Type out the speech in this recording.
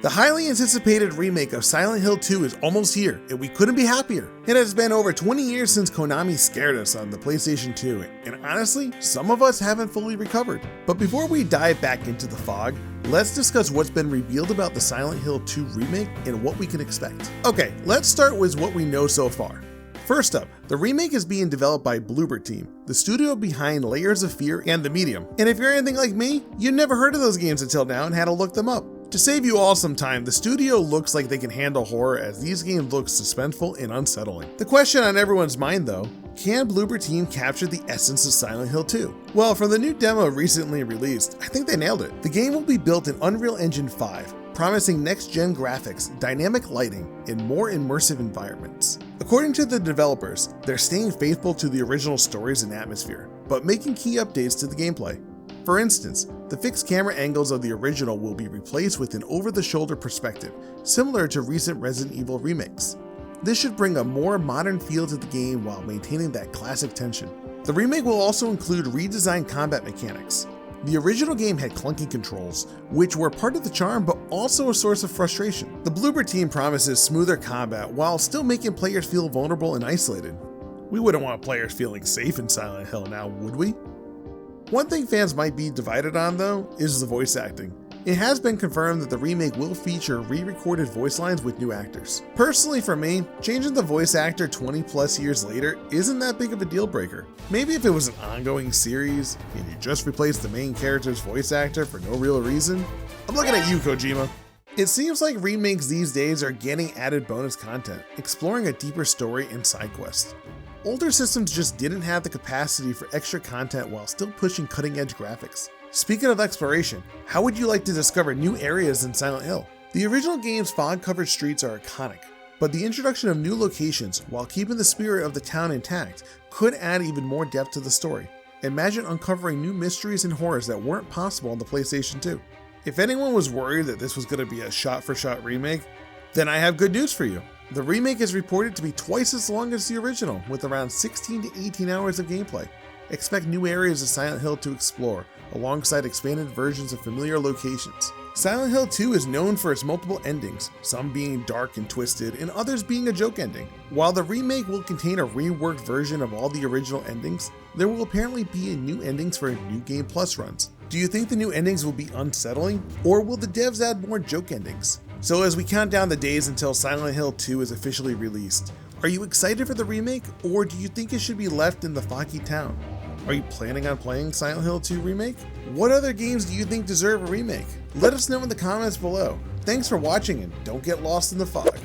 The highly anticipated remake of Silent Hill 2 is almost here, and we couldn't be happier. It has been over 20 years since Konami scared us on the PlayStation 2, and honestly, some of us haven't fully recovered. But before we dive back into the fog, let's discuss what's been revealed about the Silent Hill 2 remake and what we can expect. Okay, let's start with what we know so far. First up, the remake is being developed by Bloober Team, the studio behind Layers of Fear and The Medium. And if you're anything like me, you never heard of those games until now and had to look them up. To save you all some time, the studio looks like they can handle horror, as these games look suspenseful and unsettling. The question on everyone's mind though, can Bloober Team capture the essence of Silent Hill 2? Well, from the new demo recently released, I think they nailed it. The game will be built in Unreal Engine 5, promising next-gen graphics, dynamic lighting, and more immersive environments. According to the developers, they're staying faithful to the original stories and atmosphere, but making key updates to the gameplay. For instance, the fixed camera angles of the original will be replaced with an over-the-shoulder perspective, similar to recent Resident Evil remakes. This should bring a more modern feel to the game while maintaining that classic tension. The remake will also include redesigned combat mechanics. The original game had clunky controls, which were part of the charm but also a source of frustration. The Bloober Team promises smoother combat while still making players feel vulnerable and isolated. We wouldn't want players feeling safe in Silent Hill now, would we? One thing fans might be divided on though is the voice acting. It has been confirmed that the remake will feature re-recorded voice lines with new actors. Personally for me, changing the voice actor 20 plus years later isn't that big of a deal breaker. Maybe if it was an ongoing series and you just replaced the main character's voice actor for no real reason. I'm looking at you, Kojima. It seems like remakes these days are getting added bonus content, exploring a deeper story and side quests. Older systems just didn't have the capacity for extra content while still pushing cutting-edge graphics. Speaking of exploration, how would you like to discover new areas in Silent Hill? The original game's fog-covered streets are iconic, but the introduction of new locations while keeping the spirit of the town intact could add even more depth to the story. Imagine uncovering new mysteries and horrors that weren't possible on the PlayStation 2. If anyone was worried that this was going to be a shot-for-shot remake, then I have good news for you. The remake is reported to be twice as long as the original, with around 16 to 18 hours of gameplay. Expect new areas of Silent Hill to explore, alongside expanded versions of familiar locations. Silent Hill 2 is known for its multiple endings, some being dark and twisted, and others being a joke ending. While the remake will contain a reworked version of all the original endings, there will apparently be new endings for New Game Plus runs. Do you think the new endings will be unsettling, or will the devs add more joke endings? So as we count down the days until Silent Hill 2 is officially released, are you excited for the remake, or do you think it should be left in the foggy town? Are you planning on playing Silent Hill 2 Remake? What other games do you think deserve a remake? Let us know in the comments below. Thanks for watching, and don't get lost in the fog.